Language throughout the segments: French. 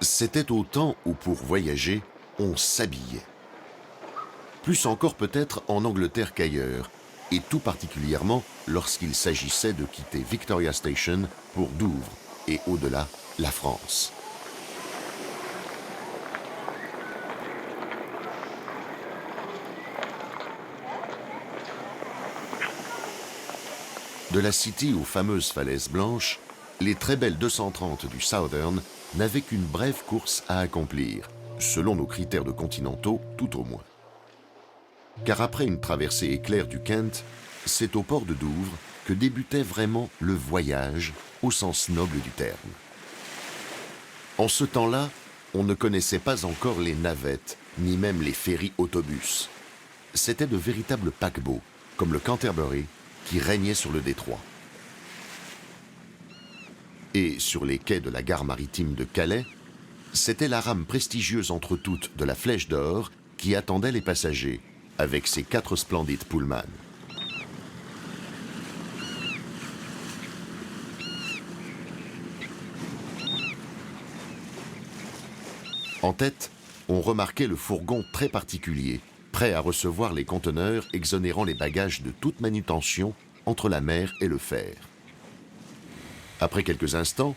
C'était au temps où pour voyager, on s'habillait. Plus encore peut-être en Angleterre qu'ailleurs, et tout particulièrement lorsqu'il s'agissait de quitter Victoria Station pour Douvres, et au-delà, la France. De la City aux fameuses falaises blanches, les très belles 230 du Southern n'avaient qu'une brève course à accomplir, selon nos critères de continentaux tout au moins. Car après une traversée éclair du Kent, c'est au port de Douvres que débutait vraiment le voyage au sens noble du terme. En ce temps-là, on ne connaissait pas encore les navettes, ni même les ferries-autobus. C'étaient de véritables paquebots, comme le Canterbury, qui régnaient sur le détroit. Et sur les quais de la gare maritime de Calais, c'était la rame prestigieuse entre toutes de la Flèche d'Or qui attendait les passagers, avec ses 4 splendides Pullman. En tête, on remarquait le fourgon très particulier, prêt à recevoir les conteneurs exonérant les bagages de toute manutention entre la mer et le fer. Après quelques instants,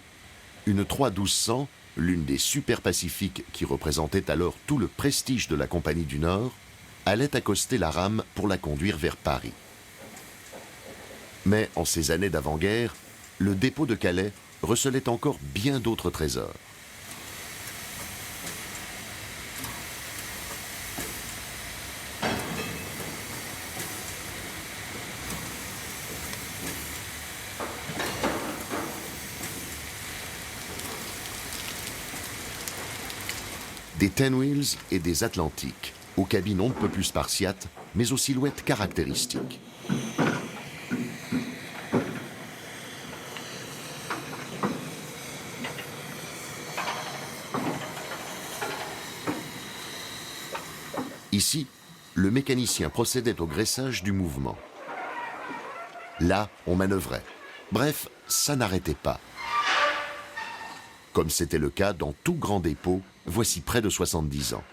une 3-1200, l'une des super Pacifiques qui représentait alors tout le prestige de la Compagnie du Nord, allait accoster la rame pour la conduire vers Paris. Mais en ces années d'avant-guerre, le dépôt de Calais recelait encore bien d'autres trésors. Des Ten Wheels et des Atlantiques, aux cabines on ne peut plus spartiates, mais aux silhouettes caractéristiques. Ici, le mécanicien procédait au graissage du mouvement. Là, on manœuvrait. Bref, ça n'arrêtait pas. Comme c'était le cas dans tout grand dépôt, voici près de 70 ans.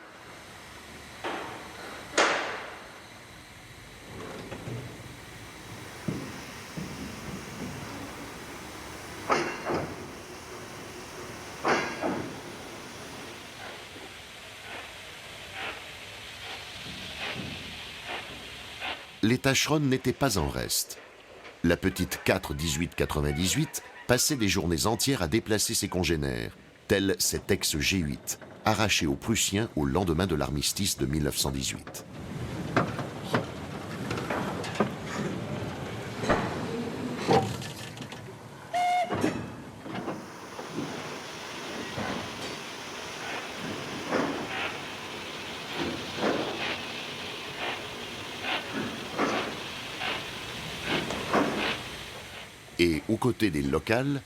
Les tâcherons n'étaient pas en reste. La petite 4-18-98 passait des journées entières à déplacer ses congénères, tel cet ex-G8, arraché aux Prussiens au lendemain de l'armistice de 1918. Et aux côtés des locales,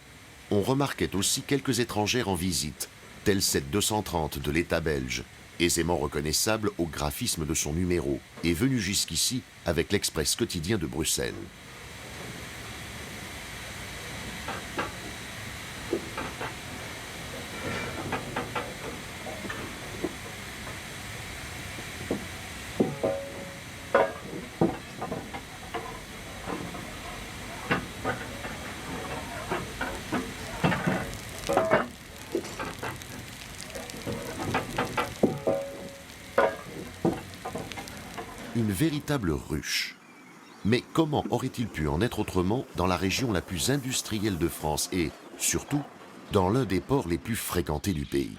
on remarquait aussi quelques étrangères en visite, telle cette 230 de l'État belge, aisément reconnaissable au graphisme de son numéro et venue jusqu'ici avec l'Express quotidien de Bruxelles. Une véritable ruche. Mais comment aurait-il pu en être autrement dans la région la plus industrielle de France et, surtout, dans l'un des ports les plus fréquentés du pays?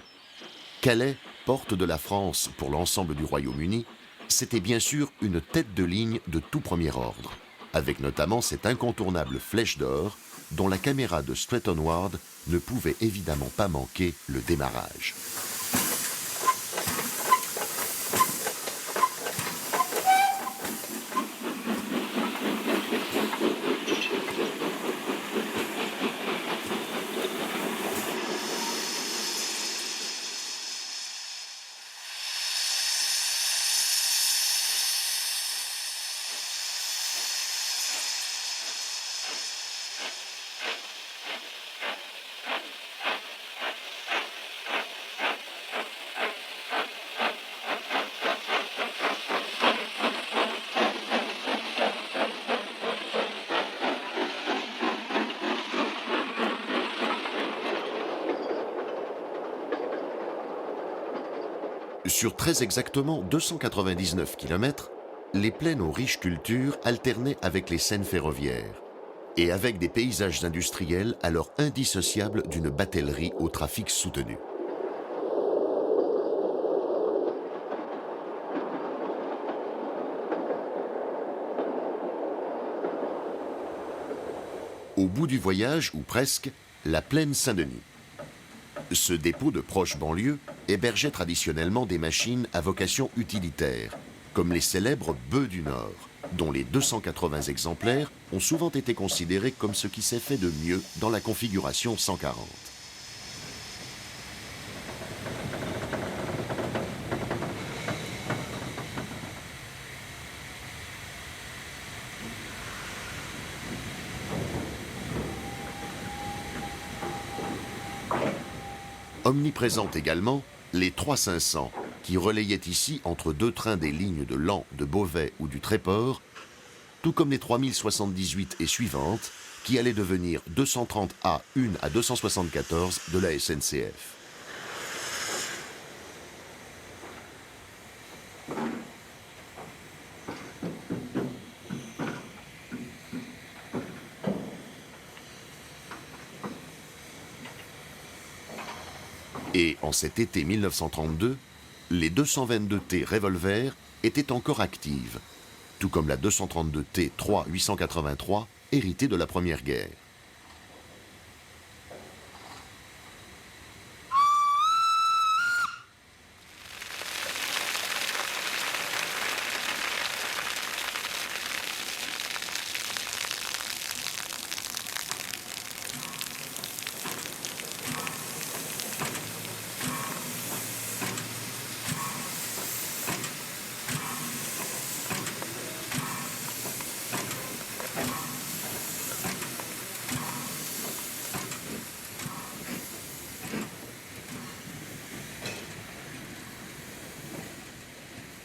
Calais, porte de la France pour l'ensemble du Royaume-Uni, c'était bien sûr une tête de ligne de tout premier ordre, avec notamment cette incontournable Flèche d'Or dont la caméra de Stretton Ward ne pouvait évidemment pas manquer le démarrage. Sur très exactement 299 km, les plaines aux riches cultures alternaient avec les sennes ferroviaires et avec des paysages industriels alors indissociables d'une batellerie au trafic soutenu. Au bout du voyage, ou presque, la plaine Saint-Denis. Ce dépôt de proche banlieue hébergeait traditionnellement des machines à vocation utilitaire, comme les célèbres bœufs du Nord, dont les 280 exemplaires ont souvent été considérés comme ce qui s'est fait de mieux dans la configuration 140. Omniprésentes également, les 3500, qui relayaient ici entre deux trains des lignes de Laon, de Beauvais ou du Tréport, tout comme les 3078 et suivantes, qui allaient devenir 230 A 1 à 274 de la SNCF. Et en cet été 1932, les 222T Revolver étaient encore actives, tout comme la 232T 3 883 héritée de la Première Guerre.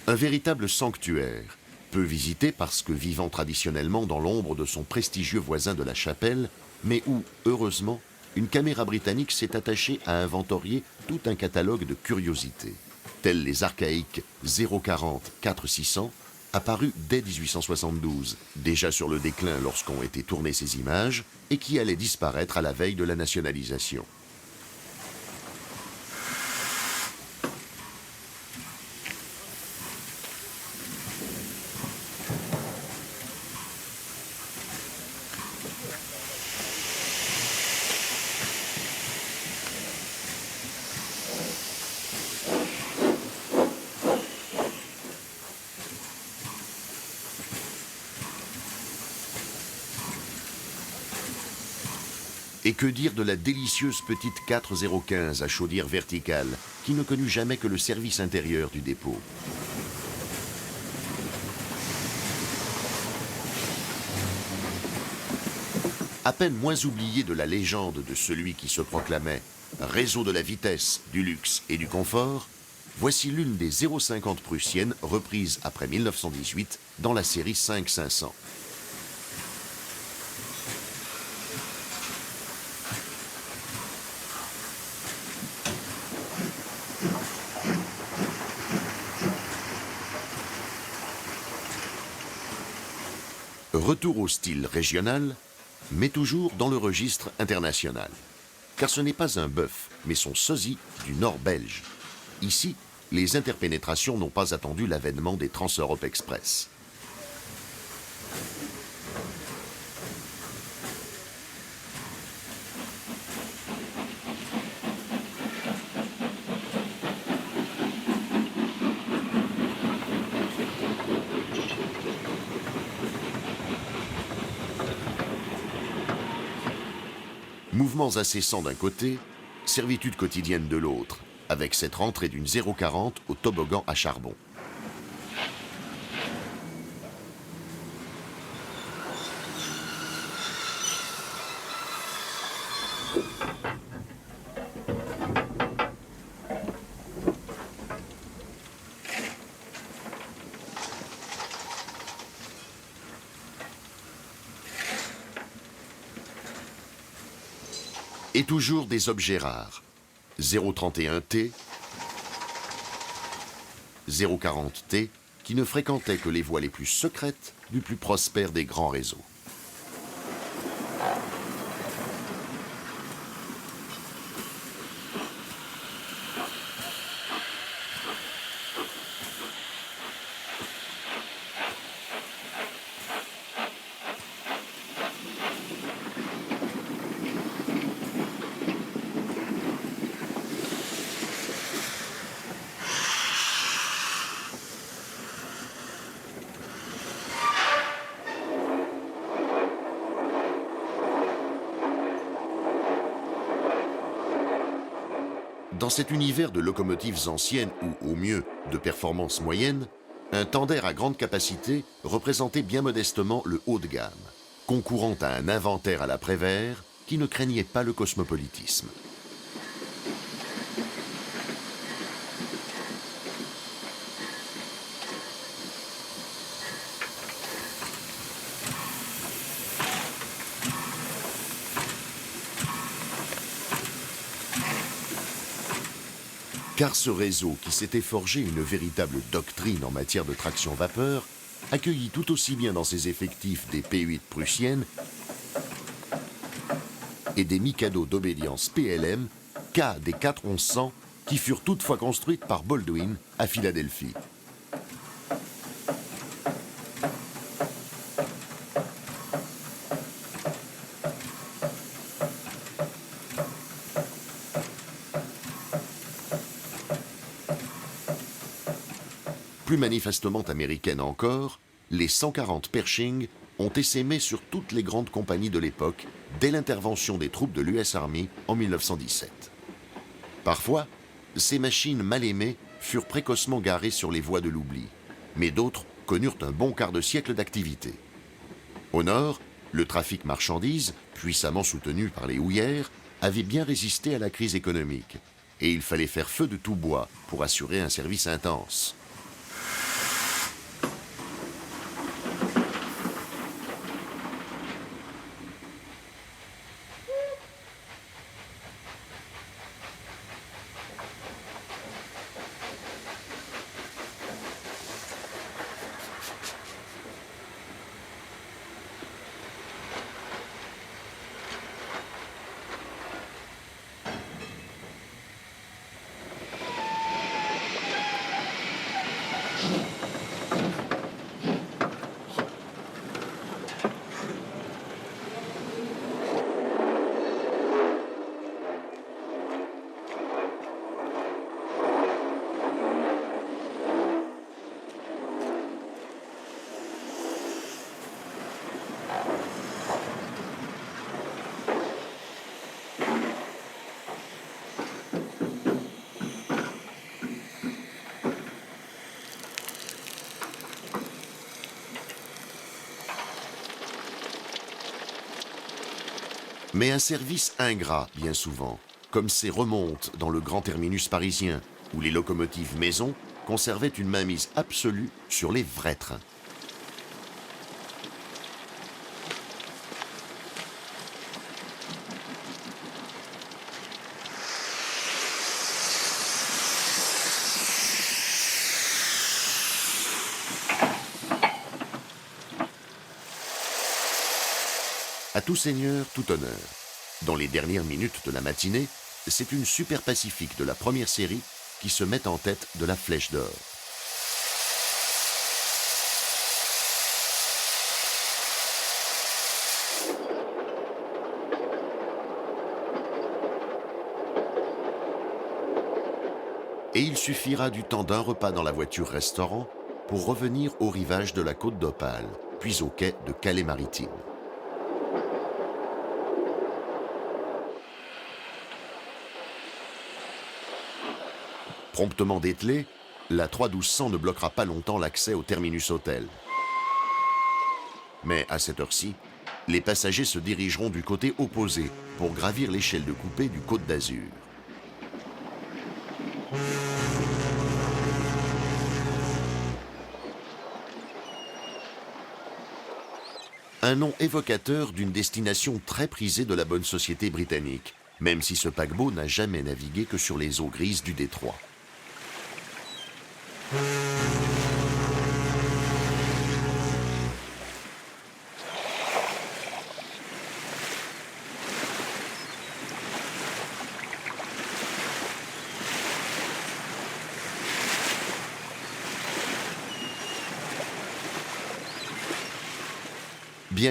Un véritable sanctuaire, peu visité parce que vivant traditionnellement dans l'ombre de son prestigieux voisin de la Chapelle, mais où, heureusement, une caméra britannique s'est attachée à inventorier tout un catalogue de curiosités, tels les archaïques 040 4600, apparus dès 1872, déjà sur le déclin lorsqu'ont été tournées ces images, et qui allaient disparaître à la veille de la nationalisation. Et que dire de la délicieuse petite 4015 à chaudière verticale, qui ne connut jamais que le service intérieur du dépôt. À peine moins oublié de la légende de celui qui se proclamait réseau de la vitesse, du luxe et du confort, voici l'une des 050 prussiennes reprises après 1918 dans la série 5500. Retour au style régional, mais toujours dans le registre international. Car ce n'est pas un bœuf, mais son sosie du nord belge. Ici, les interpénétrations n'ont pas attendu l'avènement des Trans-Europe Express. Mouvements incessants d'un côté, servitude quotidienne de l'autre, avec cette rentrée d'une 040 au toboggan à charbon. Et toujours des objets rares. 031T, 040T, qui ne fréquentait que les voies les plus secrètes du plus prospère des grands réseaux. Dans cet univers de locomotives anciennes ou, au mieux, de performance moyenne, un tender à grande capacité représentait bien modestement le haut de gamme, concourant à un inventaire à la Prévert qui ne craignait pas le cosmopolitisme. Car ce réseau, qui s'était forgé une véritable doctrine en matière de traction vapeur, accueillit tout aussi bien dans ses effectifs des P8 prussiennes et des Mikado d'obédience PLM qu'à des 41100 qui furent toutefois construites par Baldwin à Philadelphie. Plus manifestement américaine encore, les 140 Pershing ont essaimé sur toutes les grandes compagnies de l'époque dès l'intervention des troupes de l'US Army en 1917. Parfois, ces machines mal aimées furent précocement garées sur les voies de l'oubli, mais d'autres connurent un bon quart de siècle d'activité. Au nord, le trafic marchandises, puissamment soutenu par les houillères, avait bien résisté à la crise économique, et il fallait faire feu de tout bois pour assurer un service intense. Mais un service ingrat, bien souvent, comme ces remontes dans le grand terminus parisien, où les locomotives maison conservaient une mainmise absolue sur les vrais trains. À tout seigneur, tout honneur. Dans les dernières minutes de la matinée, c'est une Super Pacifique de la première série qui se met en tête de la Flèche d'Or. Et il suffira du temps d'un repas dans la voiture-restaurant pour revenir au rivage de la côte d'Opale, puis au quai de Calais-Maritime. Promptement dételée, la 31200 ne bloquera pas longtemps l'accès au terminus hôtel. Mais à cette heure-ci, les passagers se dirigeront du côté opposé pour gravir l'échelle de coupé du Côte d'Azur. Un nom évocateur d'une destination très prisée de la bonne société britannique, même si ce paquebot n'a jamais navigué que sur les eaux grises du détroit. Bien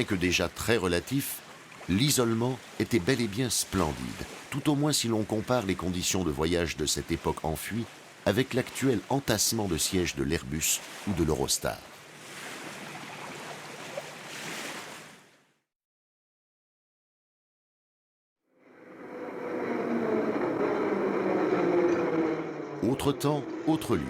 que déjà très relatif, l'isolement était bel et bien splendide, tout au moins si l'on compare les conditions de voyage de cette époque enfuie avec l'actuel entassement de sièges de l'Airbus ou de l'Eurostar. Autre temps, autre lieu.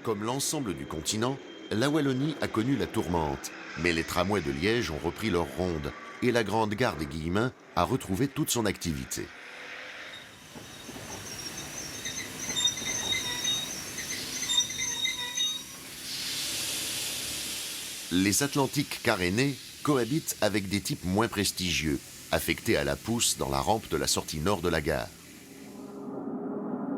Comme l'ensemble du continent, la Wallonie a connu la tourmente, mais les tramways de Liège ont repris leur ronde et la grande gare des Guillemins a retrouvé toute son activité. Les Atlantiques carénés cohabitent avec des types moins prestigieux, affectés à la pousse dans la rampe de la sortie nord de la gare.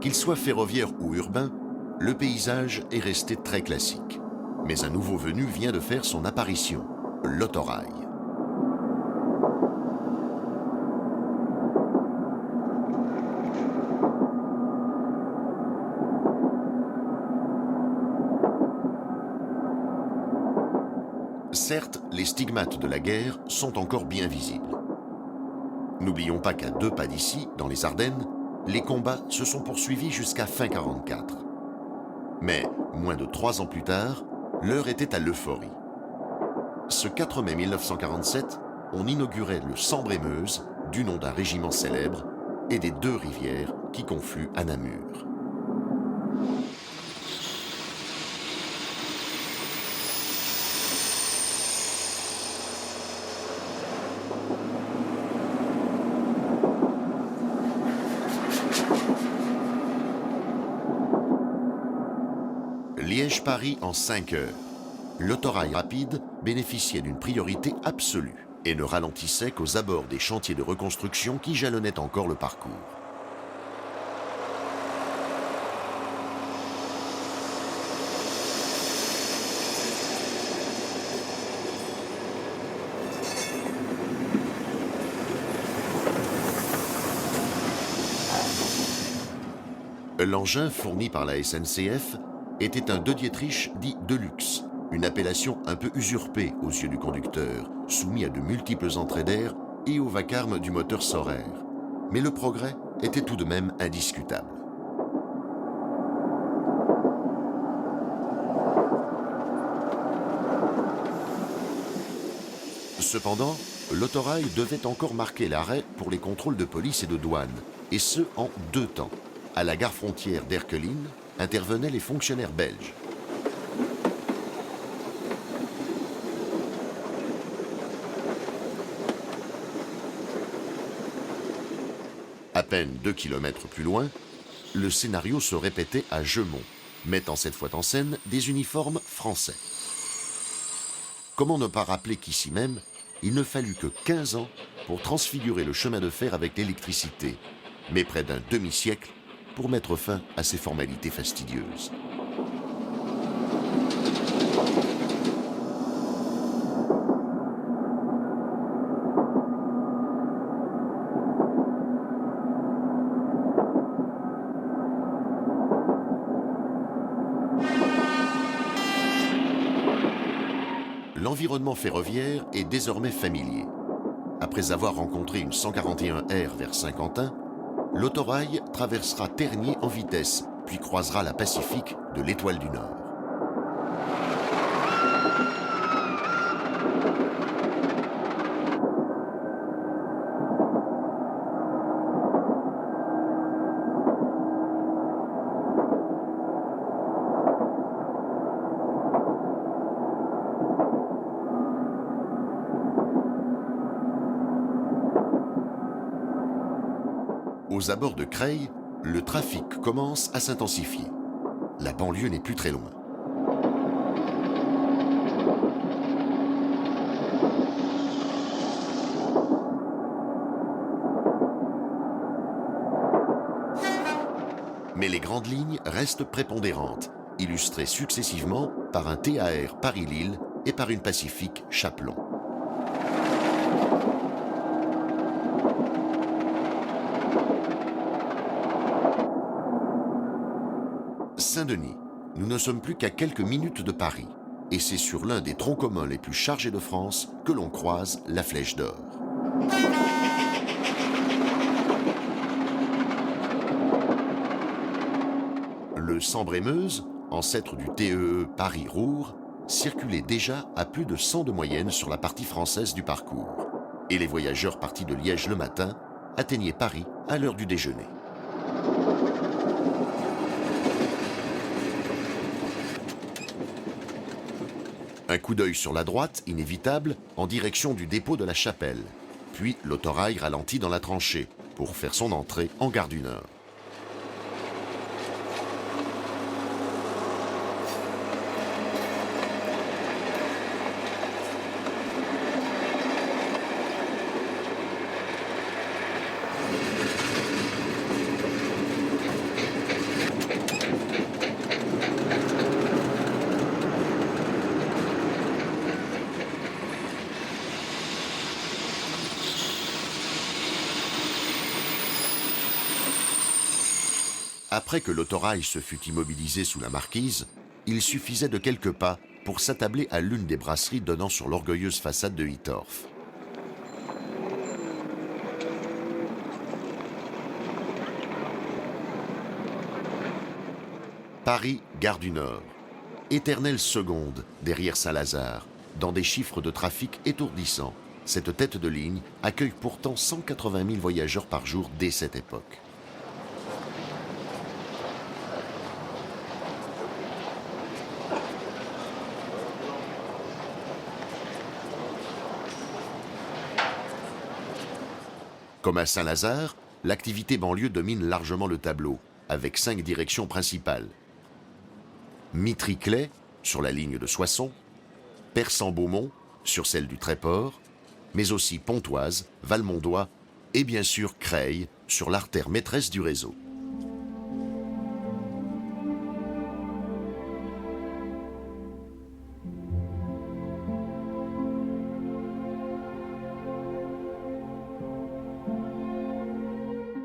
Qu'ils soient ferroviaires ou urbains, le paysage est resté très classique. Mais un nouveau venu vient de faire son apparition, l'autorail. Certes, les stigmates de la guerre sont encore bien visibles. N'oublions pas qu'à 2 pas d'ici, dans les Ardennes, les combats se sont poursuivis jusqu'à fin 1944. Mais, moins de 3 ans plus tard, l'heure était à l'euphorie. Ce 4 mai 1947, on inaugurait le Sambre-et-Meuse, du nom d'un régiment célèbre, et des 2 rivières qui confluent à Namur. Liège-Paris en 5 heures. L'autorail rapide bénéficiait d'une priorité absolue et ne ralentissait qu'aux abords des chantiers de reconstruction qui jalonnaient encore le parcours. L'engin fourni par la SNCF était un De Dietrich dit de luxe, une appellation un peu usurpée aux yeux du conducteur, soumis à de multiples entrées d'air et au vacarme du moteur Saurer. Mais le progrès était tout de même indiscutable. Cependant, l'autorail devait encore marquer l'arrêt pour les contrôles de police et de douane, et ce en 2 temps. À la gare frontière d'Erquelines intervenaient les fonctionnaires belges. À peine 2 kilomètres plus loin, le scénario se répétait à Jeumont, mettant cette fois en scène des uniformes français. Comment ne pas rappeler qu'ici même, il ne fallut que 15 ans pour transfigurer le chemin de fer avec l'électricité, mais près d'un demi-siècle pour mettre fin à ces formalités fastidieuses. L'environnement ferroviaire est désormais familier. Après avoir rencontré une 141R vers Saint-Quentin, l'autorail traversera Tergnier en vitesse, puis croisera la Pacifique de l'Étoile du Nord. Aux abords de Creil, le trafic commence à s'intensifier. La banlieue n'est plus très loin. Mais les grandes lignes restent prépondérantes, illustrées successivement par un TAR Paris-Lille et par une Pacifique Chapelon. Saint-Denis. Nous ne sommes plus qu'à quelques minutes de Paris, et c'est sur l'un des troncs communs les plus chargés de France que l'on croise la Flèche d'Or. Le Sambre-et-Meuse, ancêtre du TEE Paris-Roure, circulait déjà à plus de 100 de moyenne sur la partie française du parcours, et les voyageurs partis de Liège le matin atteignaient Paris à l'heure du déjeuner. Un coup d'œil sur la droite, inévitable, en direction du dépôt de la Chapelle. Puis l'autorail ralentit dans la tranchée pour faire son entrée en gare du Nord. Après que l'autorail se fut immobilisé sous la marquise, il suffisait de quelques pas pour s'attabler à l'une des brasseries donnant sur l'orgueilleuse façade de Hittorf. Paris, gare du Nord. Éternelle seconde derrière Saint-Lazare, dans des chiffres de trafic étourdissants. Cette tête de ligne accueille pourtant 180 000 voyageurs par jour dès cette époque. Comme à Saint-Lazare, l'activité banlieue domine largement le tableau, avec 5 directions principales. Mitry-Claye, sur la ligne de Soissons, Persan-Beaumont, sur celle du Tréport, mais aussi Pontoise, Valmondois et bien sûr Creil, sur l'artère maîtresse du réseau.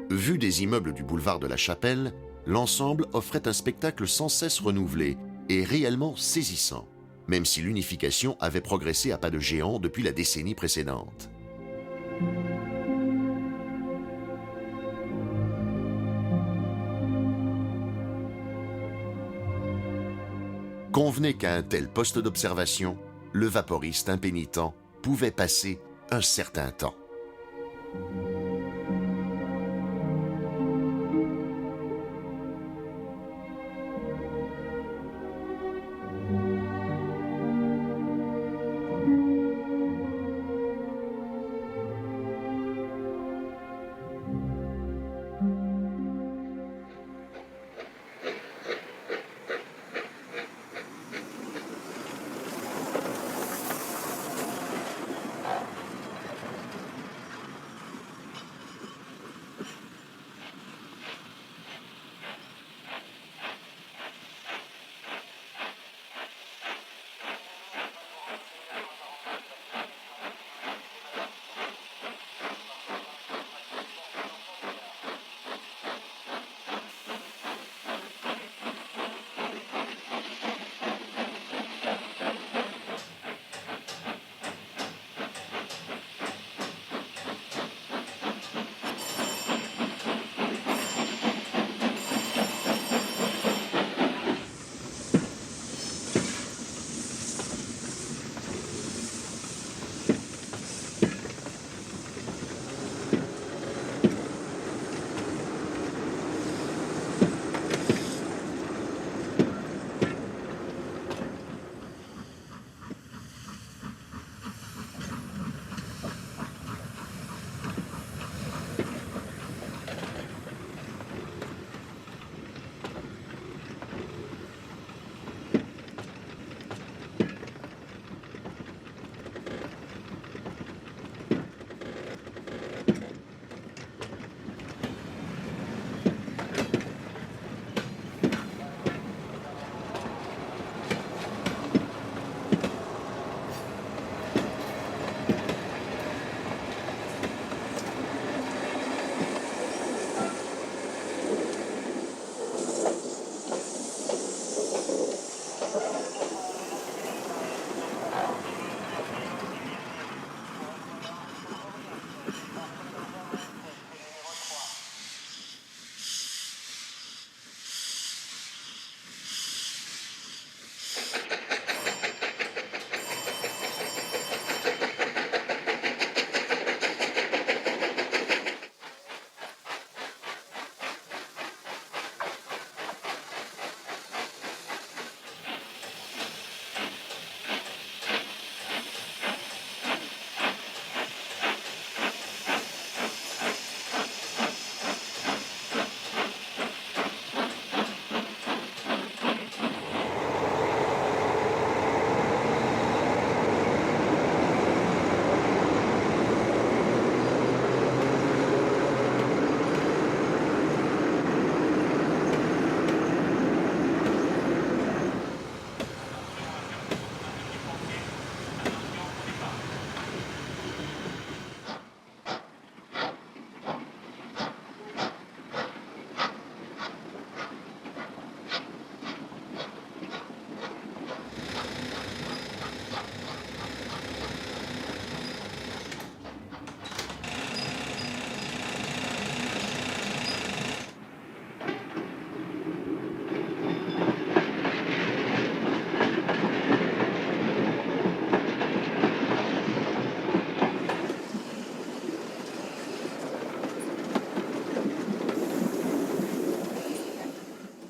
Vu des immeubles du boulevard de la Chapelle, l'ensemble offrait un spectacle sans cesse renouvelé et réellement saisissant, même si l'unification avait progressé à pas de géant depuis la décennie précédente. Convenez qu'à un tel poste d'observation, le vaporiste impénitent pouvait passer un certain temps.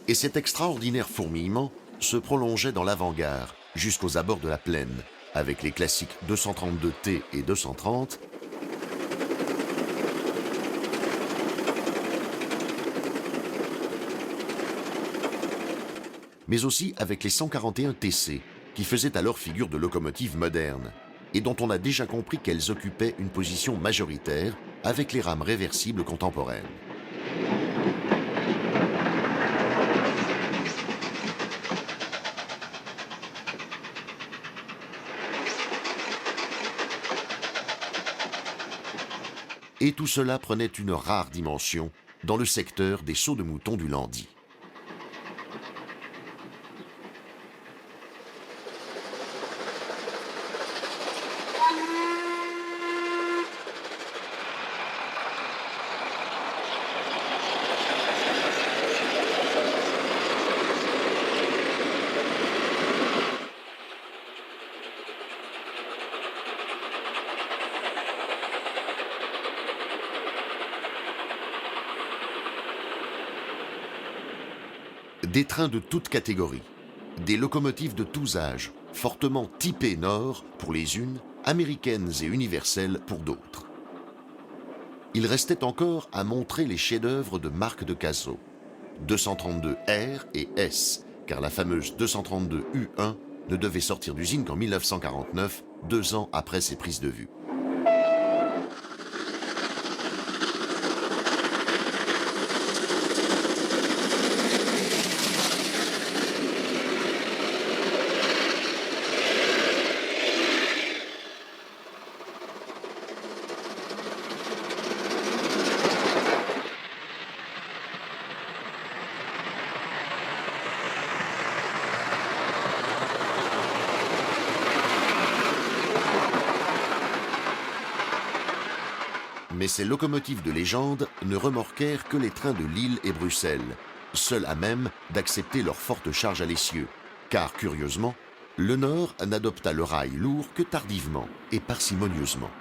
Et cet extraordinaire fourmillement se prolongeait dans l'avant-gare jusqu'aux abords de la plaine, avec les classiques 232T et 230, mais aussi avec les 141 TC, qui faisaient alors figure de locomotives modernes, et dont on a déjà compris qu'elles occupaient une position majoritaire avec les rames réversibles contemporaines. Et tout cela prenait une rare dimension dans le secteur des sauts de mouton du Landy. Des trains de toutes catégories, des locomotives de tous âges, fortement typées Nord pour les unes, américaines et universelles pour d'autres. Il restait encore à montrer les chefs-d'œuvre de Marc de Caso, 232 R et S, car la fameuse 232 U1 ne devait sortir d'usine qu'en 1949, 2 ans après ses prises de vue. Mais ces locomotives de légende ne remorquèrent que les trains de Lille et Bruxelles, seuls à même d'accepter leur forte charge à l'essieu, car curieusement, le Nord n'adopta le rail lourd que tardivement et parcimonieusement.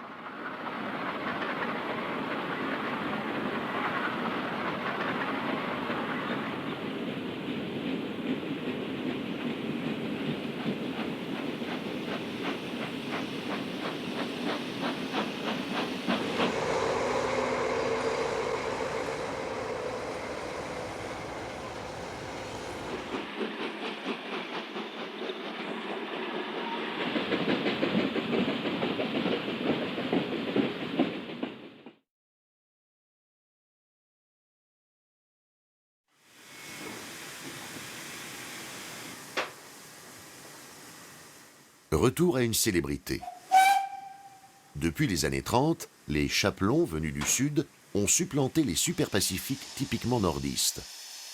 Retour à une célébrité. Depuis les années 30, les chapelons venus du sud ont supplanté les super-pacifiques typiquement nordistes.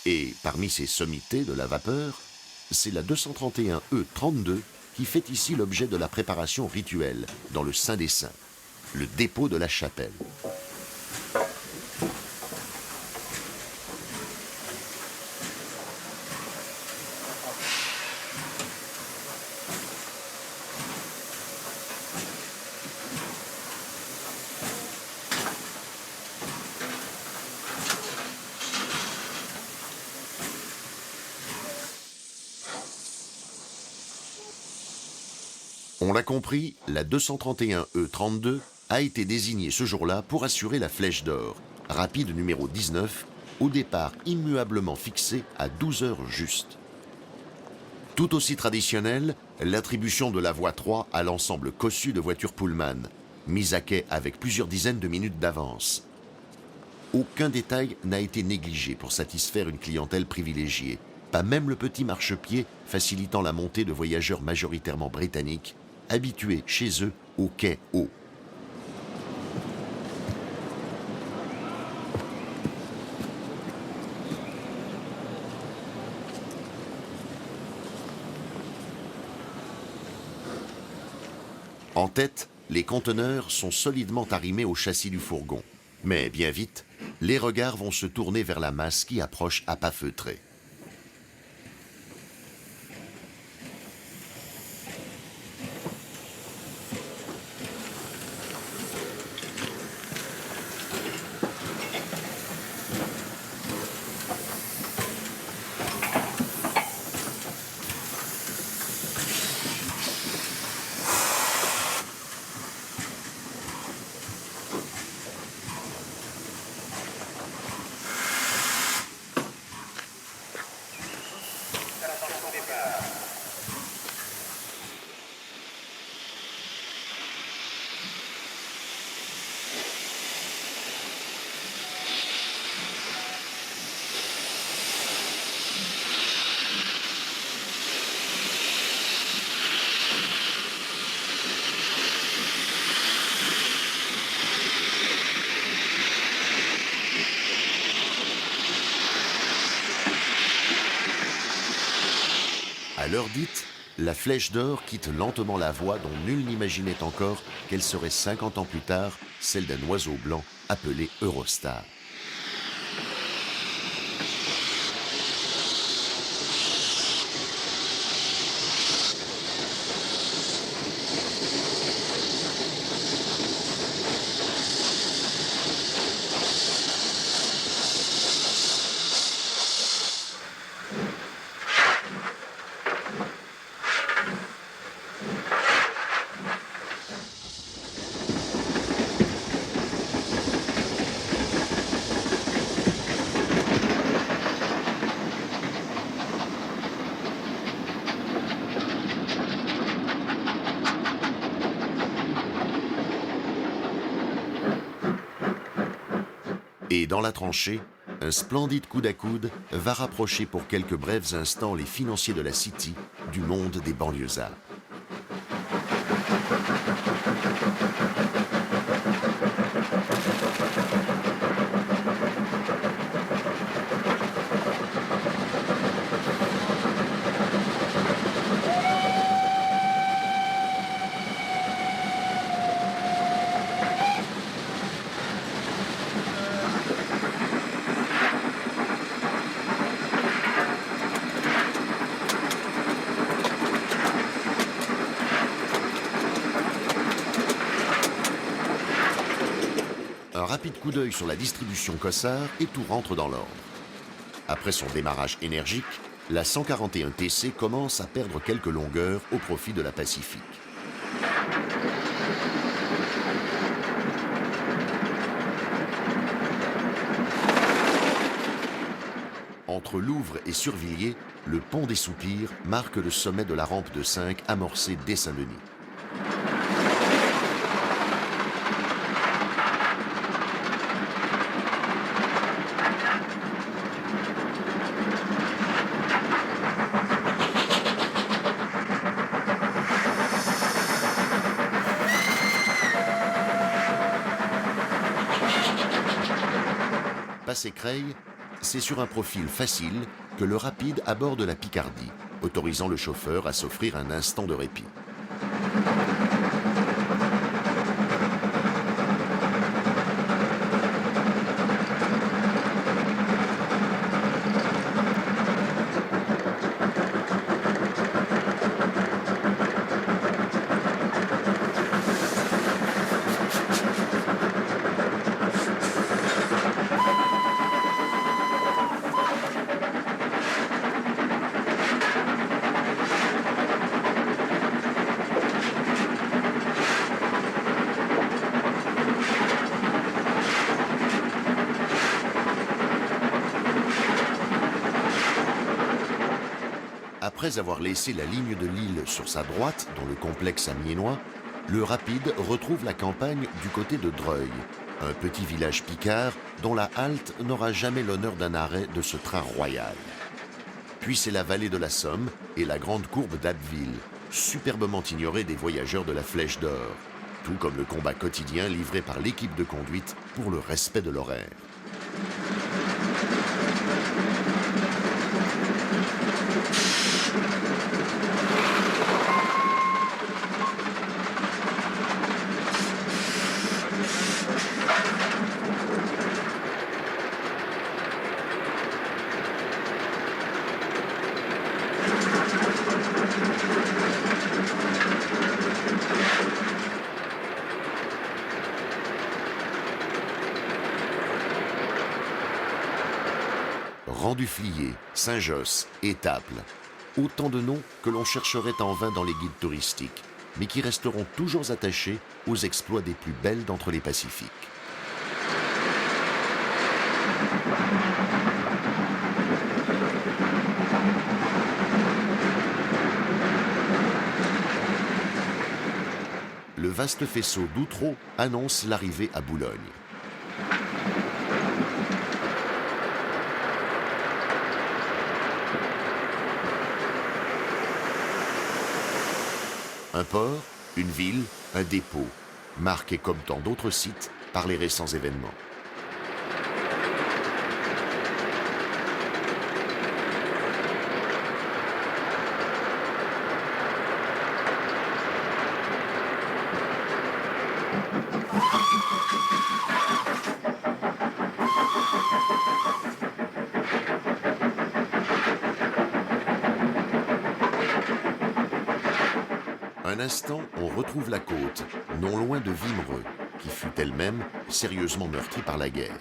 Et parmi ces sommités de la vapeur, c'est la 231E32 qui fait ici l'objet de la préparation rituelle dans le Saint des Saints, le dépôt de la chapelle. On l'a compris, la 231E32 a été désignée ce jour-là pour assurer la Flèche d'Or, rapide numéro 19, au départ immuablement fixé à 12 heures juste. Tout aussi traditionnelle, l'attribution de la voie 3 à l'ensemble cossu de voitures Pullman, mise à quai avec plusieurs dizaines de minutes d'avance. Aucun détail n'a été négligé pour satisfaire une clientèle privilégiée, pas même le petit marchepied facilitant la montée de voyageurs majoritairement britanniques, habitués chez eux au quai haut. En tête, les conteneurs sont solidement arrimés au châssis du fourgon. Mais bien vite, les regards vont se tourner vers la masse qui approche à pas feutrés. l'heure dite, la Flèche d'Or quitte lentement la voie dont nul n'imaginait encore qu'elle serait 50 ans plus tard celle d'un oiseau blanc appelé Eurostar. Et dans la tranchée, un splendide coude à coude va rapprocher pour quelques brefs instants les financiers de la City du monde des banlieusards. Un rapide coup d'œil sur la distribution Cossard et tout rentre dans l'ordre. Après son démarrage énergique, la 141 TC commence à perdre quelques longueurs au profit de la Pacifique. Entre Louvre et Survilliers, le pont des Soupirs marque le sommet de la rampe de 5 amorcée dès Saint-Denis. Passé Creil, c'est sur un profil facile que le rapide aborde la Picardie, autorisant le chauffeur à s'offrir un instant de répit. Après avoir laissé la ligne de Lille sur sa droite, dans le complexe amiénois, le rapide retrouve la campagne du côté de Dreuil, un petit village picard dont la halte n'aura jamais l'honneur d'un arrêt de ce train royal. Puis c'est la vallée de la Somme et la grande courbe d'Abbeville, superbement ignorée des voyageurs de la Flèche d'Or, tout comme le combat quotidien livré par l'équipe de conduite pour le respect de l'horaire. Rang-du-Flier, Saint-Josse, Étaples, autant de noms que l'on chercherait en vain dans les guides touristiques, mais qui resteront toujours attachés aux exploits des plus belles d'entre les Pacifiques. Le vaste faisceau d'Outreau annonce l'arrivée à Boulogne. Un port, une ville, un dépôt, marqué comme tant d'autres sites par les récents événements. un instant, on retrouve la côte, non loin de Wimereux, qui fut elle-même sérieusement meurtrie par la guerre.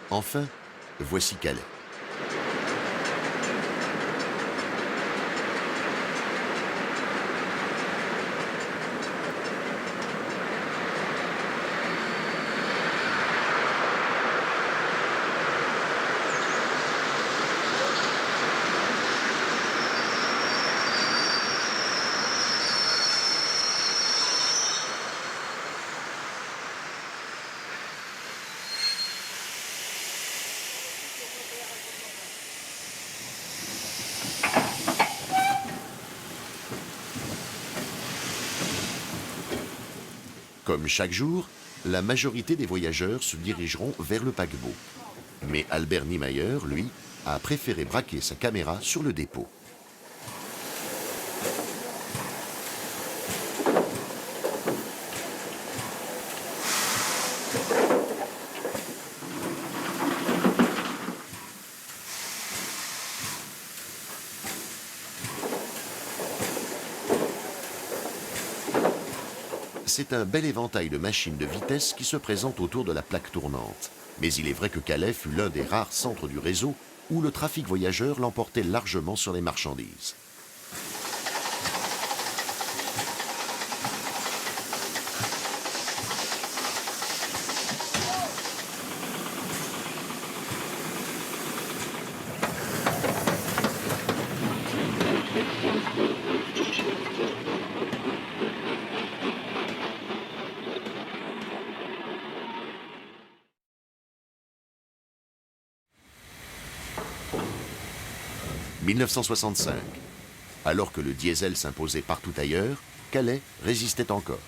Enfin, voici Calais. Comme chaque jour, la majorité des voyageurs se dirigeront vers le paquebot. Mais Albert Niemeyer, lui, a préféré braquer sa caméra sur le dépôt. C'est un bel éventail de machines de vitesse qui se présente autour de la plaque tournante. Mais il est vrai que Calais fut l'un des rares centres du réseau où le trafic voyageur l'emportait largement sur les marchandises. « 1965. Alors que le diesel s'imposait partout ailleurs, Calais résistait encore.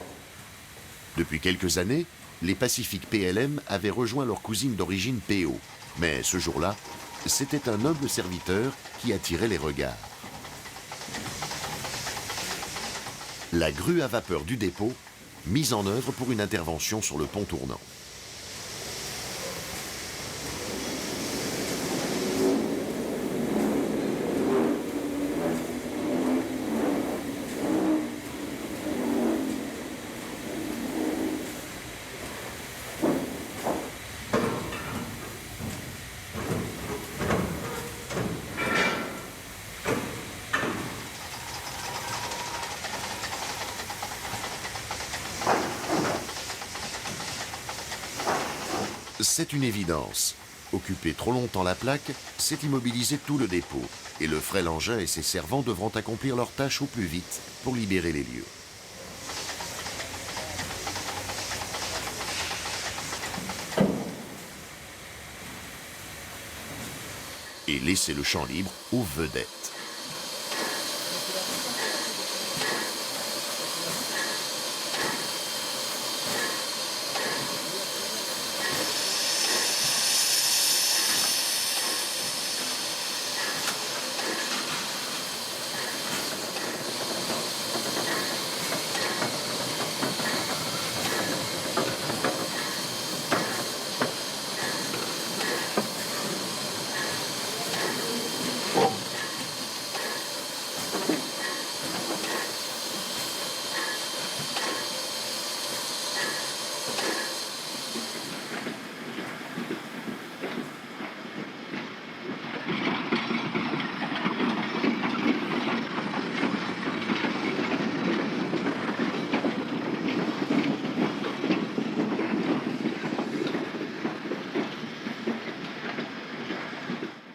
Depuis quelques années, les Pacific PLM avaient rejoint leur cousine d'origine PO. Mais ce jour-là, c'était un humble serviteur qui attirait les regards. La grue à vapeur du dépôt, mise en œuvre pour une intervention sur le pont tournant. C'est une évidence. Occuper trop longtemps la plaque, c'est immobiliser tout le dépôt. Et le frêle engin et ses servants devront accomplir leurs tâches au plus vite pour libérer les lieux. Et laisser le champ libre aux vedettes.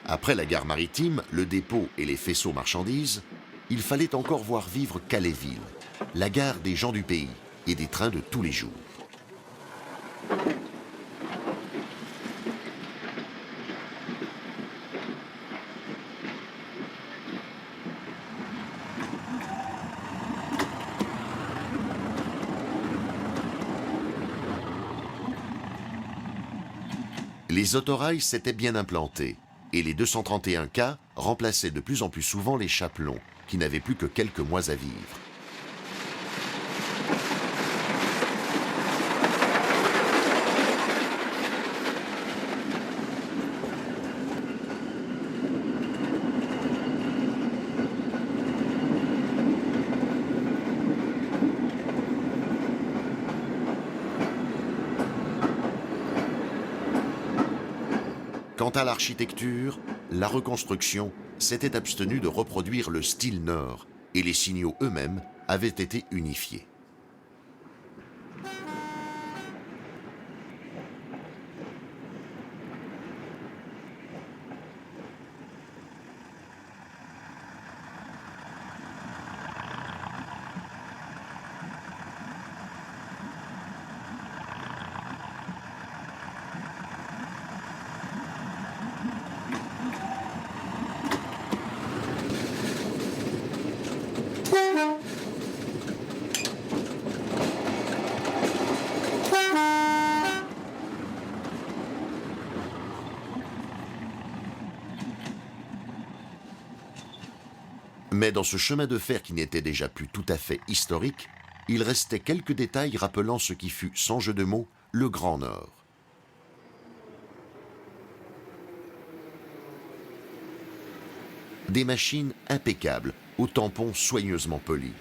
Après la gare maritime, le dépôt et les faisceaux marchandises, il fallait encore voir vivre Calais-Ville, la gare des gens du pays et des trains de tous les jours. Les autorails s'étaient bien implantés et les 231K remplaçaient de plus en plus souvent les chapelons, qui n'avaient plus que quelques mois à vivre. Quant à l'architecture, la reconstruction s'était abstenue de reproduire le style nord et les signaux eux-mêmes avaient été unifiés. Mais dans ce chemin de fer qui n'était déjà plus tout à fait historique, il restait quelques détails rappelant ce qui fut, sans jeu de mots, le Grand Nord. Des machines impeccables, aux tampons soigneusement polis.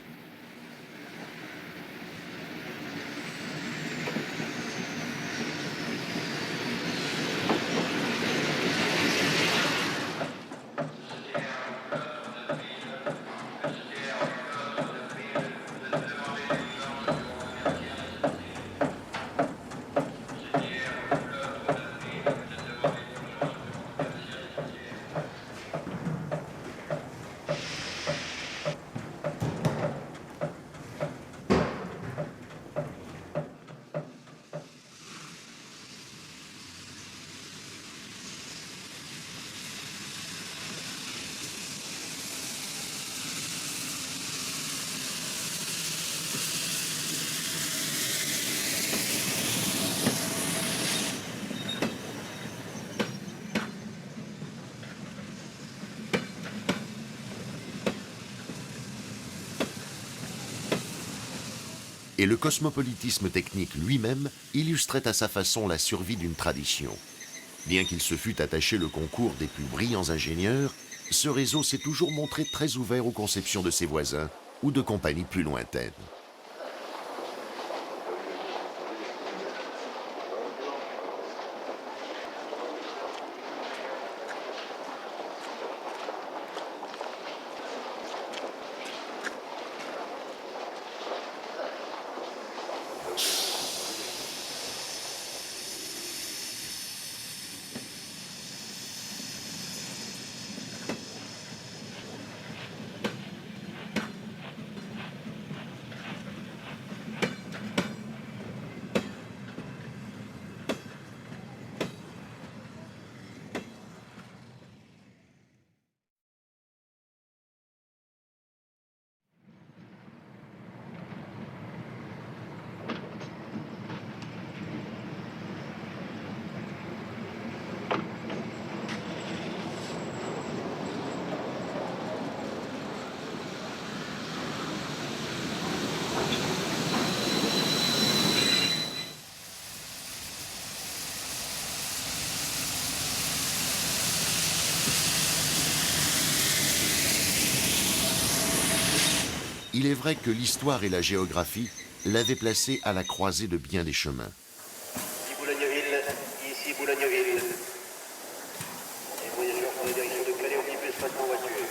Et le cosmopolitisme technique lui-même illustrait à sa façon la survie d'une tradition. Bien qu'il se fût attaché le concours des plus brillants ingénieurs, ce réseau s'est toujours montré très ouvert aux conceptions de ses voisins ou de compagnies plus lointaines. Il est vrai que l'histoire et la géographie l'avaient placé à la croisée de bien des chemins. Ici Boulogne-Ville, ici Boulogne-Ville. Les voyageurs pour la direction de Calais, omnibus passent en voiture.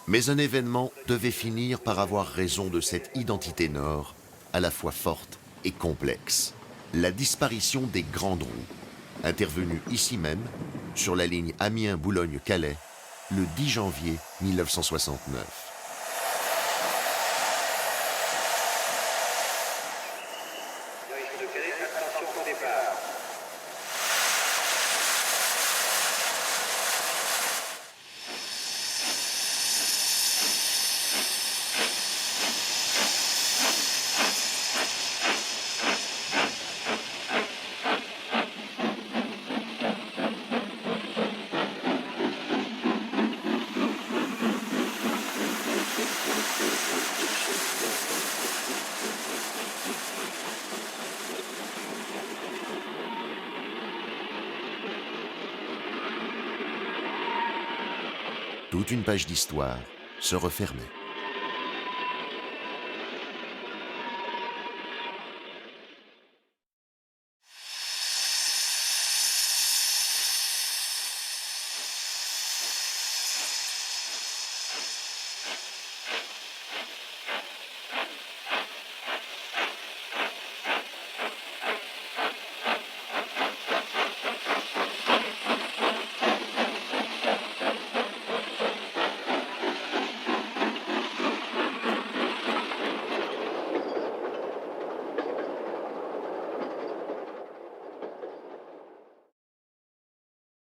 Mais un événement devait finir par avoir raison de cette identité nord, à la fois forte et complexe. La disparition des grandes roues, intervenue ici même, sur la ligne Amiens-Boulogne-Calais, le 10 janvier 1969. Direction de Calais, attention au départ. Toute une page d'histoire se refermait.